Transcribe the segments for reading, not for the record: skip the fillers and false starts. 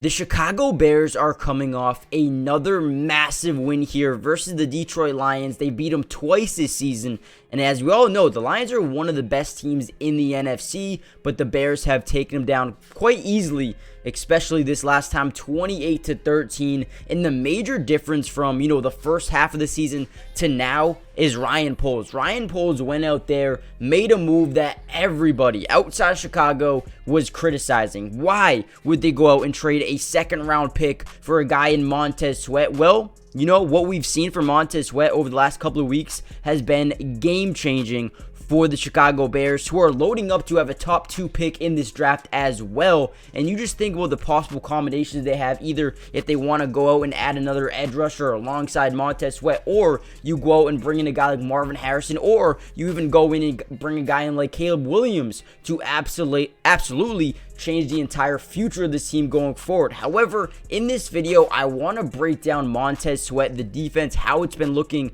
The Chicago Bears are coming off another massive win here versus the Detroit Lions. They beat them twice this season. And as we all know, the Lions are one of the best teams in the NFC, but the Bears have taken them down quite easily, especially this last time, 28-13. And the major difference from, the first half of the season to now is Ryan Poles. Ryan Poles went out there, made a move that everybody outside of Chicago was criticizing. Why would they go out and trade a second-round pick for a guy in Montez Sweat? Well, what we've seen from Montez Sweat over the last couple of weeks has been game-changing for the Chicago Bears, who are loading up to have a top 2 pick in this draft as well. And you just think about the possible combinations they have, either if they want to go out and add another edge rusher alongside Montez Sweat, or you go out and bring in a guy like Marvin Harrison, or you even go in and bring a guy in like Caleb Williams to absolutely change the entire future of this team going forward. However, in this video, I want to break down Montez Sweat, the defense, how it's been looking,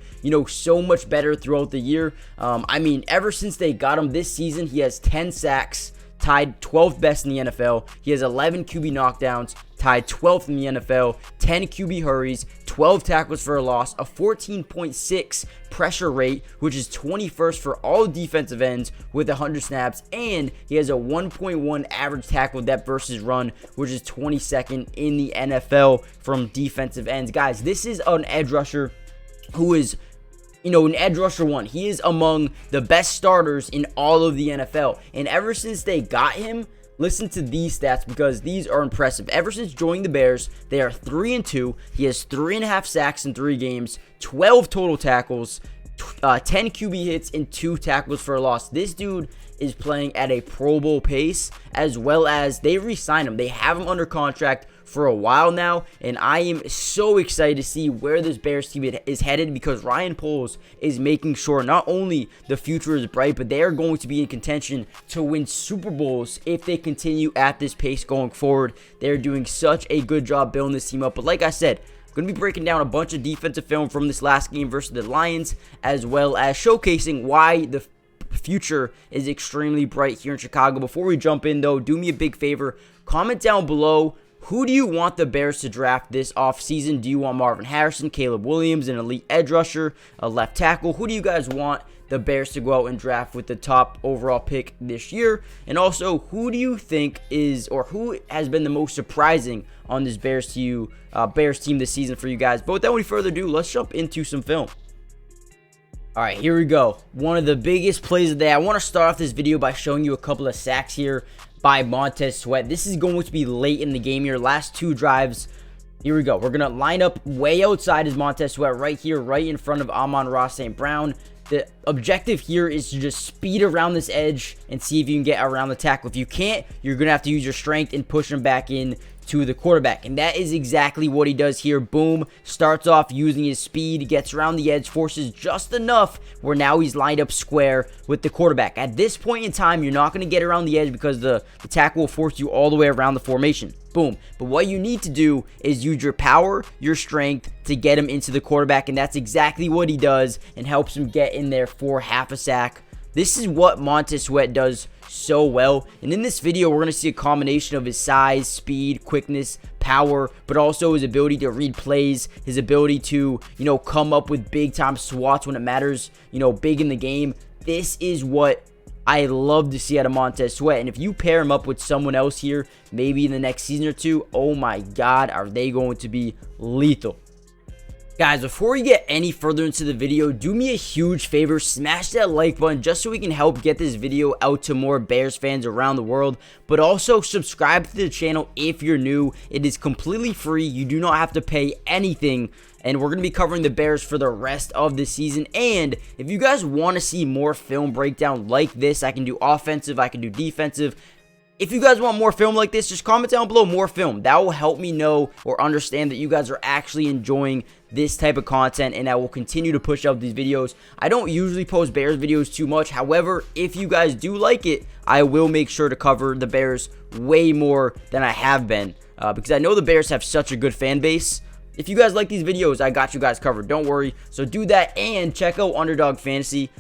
so much better throughout the year. Ever since they got him this season, he has 10 sacks, tied 12th best in the NFL. He has 11 QB knockdowns, tied 12th in the NFL, 10 QB hurries, 12 tackles for a loss, a 14.6 pressure rate, which is 21st for all defensive ends with 100 snaps, and he has a 1.1 average tackle depth versus run, which is 22nd in the NFL from defensive ends. Guys, this is an edge rusher who is an edge rusher one. He is among the best starters in all of the NFL. And ever since they got him, listen to these stats because these are impressive. Ever since joining the Bears, they are 3-2. He has 3.5 sacks in 3 games, 12 total tackles, 10 QB hits, and 2 tackles for a loss. This dude is playing at a Pro Bowl pace, as well as they re-signed him. They have him under contract for a while now, and I am so excited to see where this Bears team is headed, because Ryan Poles is making sure not only the future is bright, but they are going to be in contention to win Super Bowls if they continue at this pace going forward. They're doing such a good job building this team up. But like I said, I'm going to be breaking down a bunch of defensive film from this last game versus the Lions, as well as showcasing why the future is extremely bright here in Chicago. Before we jump in, though, do me a big favor. Comment down below, who do you want the Bears to draft this offseason? Do you want Marvin Harrison, Caleb Williams, an elite edge rusher, a left tackle? Who do you guys want the Bears to go out and draft with the top overall pick this year? And also, who do you think is, or who has been the most surprising on this Bears team this season for you guys? But without any further ado, let's jump into some film. All right, here we go. One of the biggest plays of the day. I want to start off this video by showing you a couple of sacks here by Montez Sweat. This is going to be late in the game here. Last 2 drives. Here we go. We're going to line up way outside as Montez Sweat right here, right in front of Amon-Ra St. Brown. The objective here is to just speed around this edge and see if you can get around the tackle. If you can't, you're going to have to use your strength and push him back in to the quarterback. And that is exactly what he does here. Boom. Starts off using his speed, gets around the edge, forces just enough where now he's lined up square with the quarterback. At this point in time, you're not going to get around the edge because the tackle will force you all the way around the formation. Boom. But what you need to do is use your power, your strength to get him into the quarterback, and that's exactly what he does and helps him get in there for half a sack. This is what Montez Sweat does so well, and in this video we're going to see a combination of his size, speed, quickness, power, but also his ability to read plays, his ability to, come up with big time swats when it matters, big in the game. This is what I love to see out of Montez Sweat, and if you pair him up with someone else here, maybe in the next season or two, oh my god, are they going to be lethal. Guys, before we get any further into the video, do me a huge favor, smash that like button just so we can help get this video out to more Bears fans around the world, but also subscribe to the channel if you're new. It is completely free. You do not have to pay anything, and we're going to be covering the Bears for the rest of the season. And if you guys want to see more film breakdown like this, I can do offensive, I can do defensive. If you guys want more film like this, just comment down below more film. That will help me know or understand that you guys are actually enjoying this type of content, and I will continue to push out these videos. I don't usually post Bears videos too much. However, if you guys do like it, I will make sure to cover the Bears way more than I have been, because I know the Bears have such a good fan base. If you guys like these videos, I got you guys covered. Don't worry. So do that, and check out Underdog Fantasy.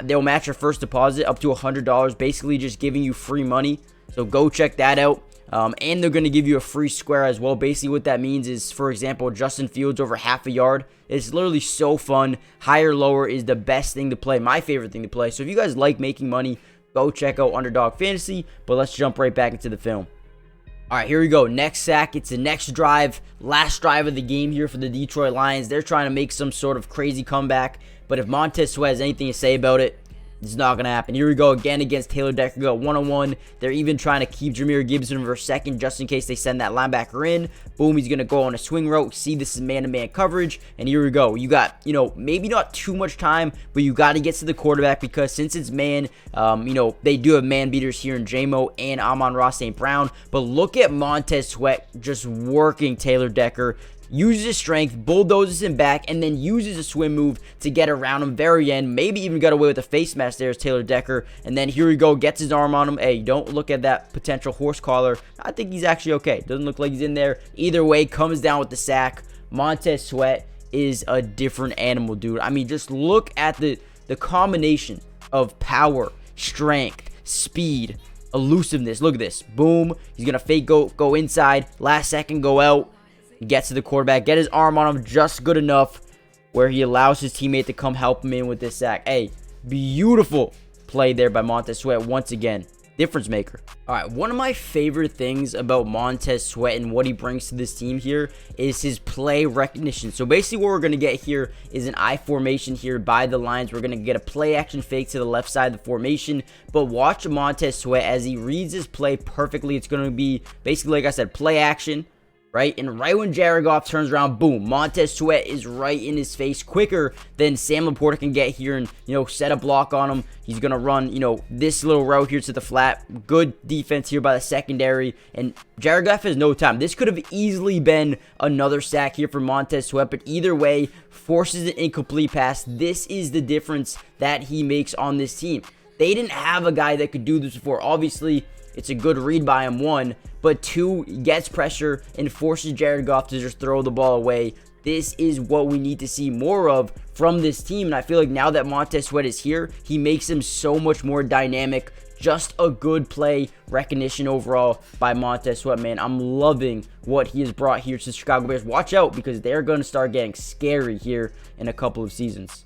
They'll match your first deposit up to $100, basically just giving you free money. So go check that out. And they're going to give you a free square as well. Basically, what that means is, for example, Justin Fields over half a yard. It's literally so fun. Higher, lower is the best thing to play. My favorite thing to play. So if you guys like making money, go check out Underdog Fantasy. But let's jump right back into the film. All right, here we go. Next sack. It's the next drive. Last drive of the game here for the Detroit Lions. They're trying to make some sort of crazy comeback. But if Montez Sweat has anything to say about it, it's not going to happen. Here we go again against Taylor Decker. Go one-on-one. They're even trying to keep Jameer Gibson for a second just in case they send that linebacker in. Boom, he's going to go on a swing route. See, this is man-to-man coverage. And here we go. You got, maybe not too much time, but you got to get to the quarterback because since it's man, they do have man beaters here in J-Mo and Amon-Ra St. Brown. But look at Montez Sweat just working Taylor Decker. Uses his strength, bulldozes him back, and then uses a swim move to get around him very end. Maybe even got away with a face mask there as Taylor Decker. And then here we go, gets his arm on him. Hey, don't look at that potential horse collar. I think he's actually okay. Doesn't look like he's in there. Either way, comes down with the sack. Montez Sweat is a different animal, dude. I mean, just look at the combination of power, strength, speed, elusiveness. Look at this. Boom. He's going to fake go inside. Last second, go out. Gets to the quarterback, get his arm on him just good enough where he allows his teammate to come help him in with this sack. Hey, beautiful play there by Montez Sweat once again. Difference maker. All right, one of my favorite things about Montez Sweat and what he brings to this team here is his play recognition. So basically what we're going to get here is an I formation here by the Lions. We're going to get a play action fake to the left side of the formation. But watch Montez Sweat as he reads his play perfectly. It's going to be basically, like I said, play action. Right? And right when Jared Goff turns around, boom, Montez Sweat is right in his face quicker than Sam Laporta can get here and, set a block on him. He's going to run, this little route here to the flat. Good defense here by the secondary. And Jared Goff has no time. This could have easily been another sack here for Montez Sweat, but either way, forces an incomplete pass. This is the difference that he makes on this team. They didn't have a guy that could do this before. Obviously, it's a good read by him, one, but two, gets pressure and forces Jared Goff to just throw the ball away. This is what we need to see more of from this team, and I feel like now that Montez Sweat is here, he makes him so much more dynamic. Just a good play recognition overall by Montez Sweat, man. I'm loving what he has brought here to the Chicago Bears. Watch out because they're going to start getting scary here in a couple of seasons.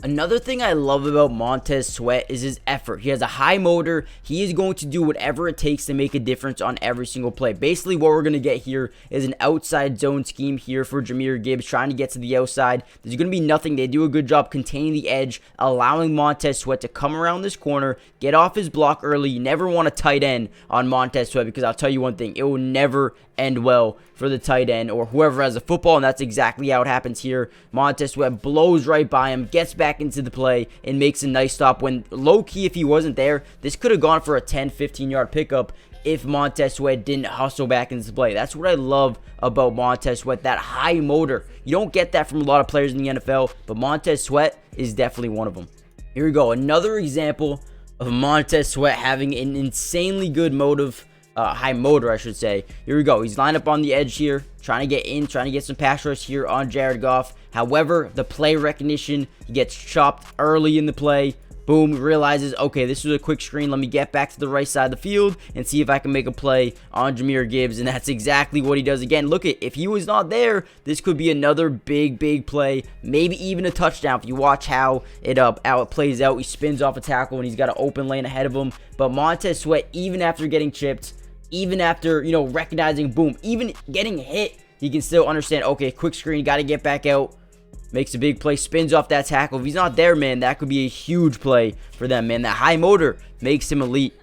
Another thing I love about Montez Sweat is his effort. He has a high motor. He is going to do whatever it takes to make a difference on every single play. Basically, what we're going to get here is an outside zone scheme here for Jameer Gibbs, trying to get to the outside. There's going to be nothing. They do a good job containing the edge, allowing Montez Sweat to come around this corner, get off his block early. You never want a tight end on Montez Sweat because I'll tell you one thing, it will never end well for the tight end or whoever has the football, and that's exactly how it happens here. Montez Sweat blows right by him, gets back into the play, and makes a nice stop when low-key, if he wasn't there, this could have gone for a 10-15 yard pickup if Montez Sweat didn't hustle back into the play. That's what I love about Montez Sweat, that high motor. You don't get that from a lot of players in the NFL, but Montez Sweat is definitely one of them. Here we go, another example of Montez Sweat having an insanely good high motor, I should say. Here we go. He's lined up on the edge here, trying to get in, trying to get some pass rush here on Jared Goff. However, the play recognition, he gets chopped early in the play. Boom, realizes, okay, this was a quick screen. Let me get back to the right side of the field and see if I can make a play on Jameer Gibbs. And that's exactly what he does again. Look, if he was not there, this could be another big play, maybe even a touchdown. If you watch how it plays out, he spins off a tackle and he's got an open lane ahead of him. But Montez Sweat, even after getting chipped, even after, recognizing, boom, even getting hit, he can still understand, okay, quick screen, got to get back out. Makes a big play, spins off that tackle. If he's not there, man, that could be a huge play for them, man. That high motor makes him elite.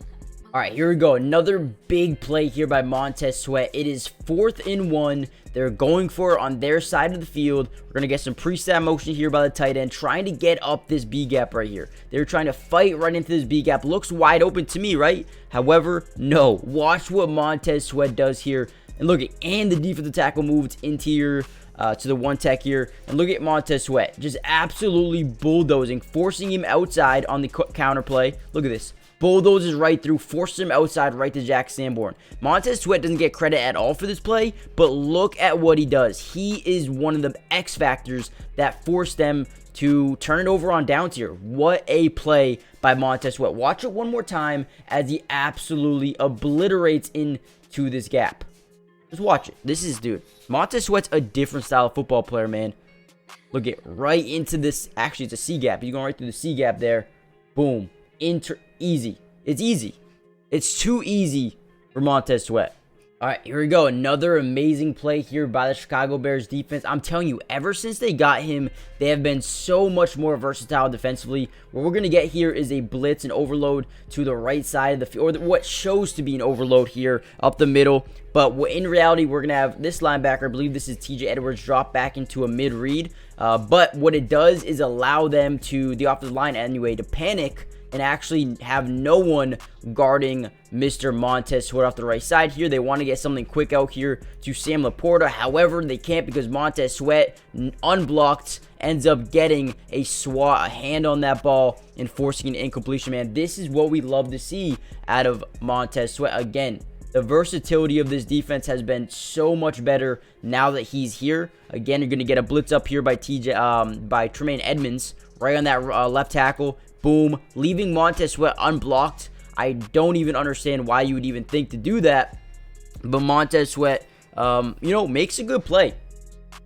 All right, here we go. Another big play here by Montez Sweat. It is 4th and 1. They're going for it on their side of the field. We're going to get some pre-snap motion here by the tight end, trying to get up this B gap right here. They're trying to fight right into this B gap. Looks wide open to me, right? However, no. Watch what Montez Sweat does here. And look, and the defensive tackle moved interior to the one tech here. And look at Montez Sweat, just absolutely bulldozing, forcing him outside on the counter play. Look at this. Bulldozes right through, forces him outside right to Jack Sanborn. Montez Sweat doesn't get credit at all for this play, but look at what he does. He is one of the X factors that forced them to turn it over on downs here. What a play by Montez Sweat. Watch it one more time as he absolutely obliterates in to this gap. Just watch it. This is, dude, Montez Sweat's a different style of football player, man. Look at right into this. Actually, it's a C gap. He's going right through the C gap there. Boom. Easy. It's easy. It's too easy for Montez Sweat. All right, here we go. Another amazing play here by the Chicago Bears defense. I'm telling you, ever since they got him, they have been so much more versatile defensively. What we're going to get here is a blitz and overload to the right side of the field, or what shows to be an overload here up the middle. But in reality, we're going to have this linebacker, I believe this is TJ Edwards, drop back into a mid-read. But what it does is allow them to, the offensive line anyway, to panic and actually have no one guarding Mr. Montez Sweat off the right side here. They want to get something quick out here to Sam Laporta. However, they can't because Montez Sweat, unblocked, ends up getting a hand on that ball and forcing an incompletion, man. This is what we love to see out of Montez Sweat. Again, the versatility of this defense has been so much better now that he's here. Again, you're going to get a blitz up here by Tremaine Edmonds right on that left tackle. Boom, leaving Montez Sweat unblocked. I don't even understand why you would even think to do that. But Montez Sweat, makes a good play.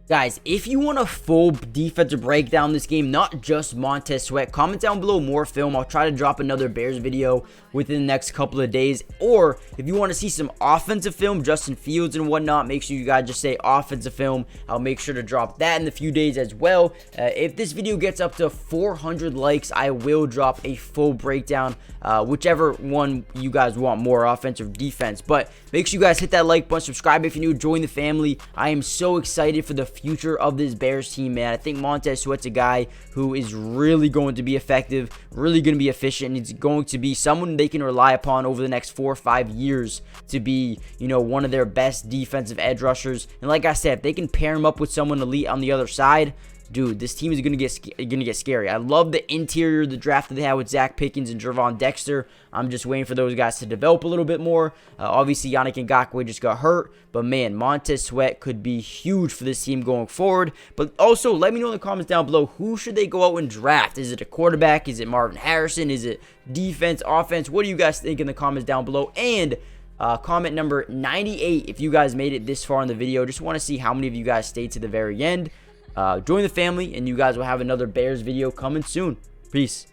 Guys, if you want a full defensive breakdown this game, not just Montez Sweat, comment down below more film. I'll try to drop another Bears video within the next couple of days. Or if you want to see some offensive film, Justin Fields and whatnot, make sure you guys just say offensive film. I'll make sure to drop that in a few days as well. If this video gets up to 400 likes, I will drop a full breakdown, whichever one you guys want more, offense or defense. But make sure you guys hit that like button, subscribe if you're new, join the family. I am so excited for the future of this Bears team, man. I think Montez Sweat's a guy who is really going to be effective, really going to be efficient, and he's going to be someone they can rely upon over the next 4 or 5 years to be, one of their best defensive edge rushers. And like I said, if they can pair him up with someone elite on the other side, dude, this team is gonna get scary. I love the interior, the draft that they had with Zach Pickens and Gervon Dexter. I'm just waiting for those guys to develop a little bit more. Obviously, Yannick Ngakoue just got hurt, but man, Montez Sweat could be huge for this team going forward. But also, let me know in the comments down below, who should they go out and draft? Is it a quarterback? Is it Marvin Harrison? Is it defense, offense? What do you guys think in the comments down below? And comment number 98 if you guys made it this far in the video. Just want to see how many of you guys stayed to the very end. Join the family, and you guys will have another Bears video coming soon. Peace.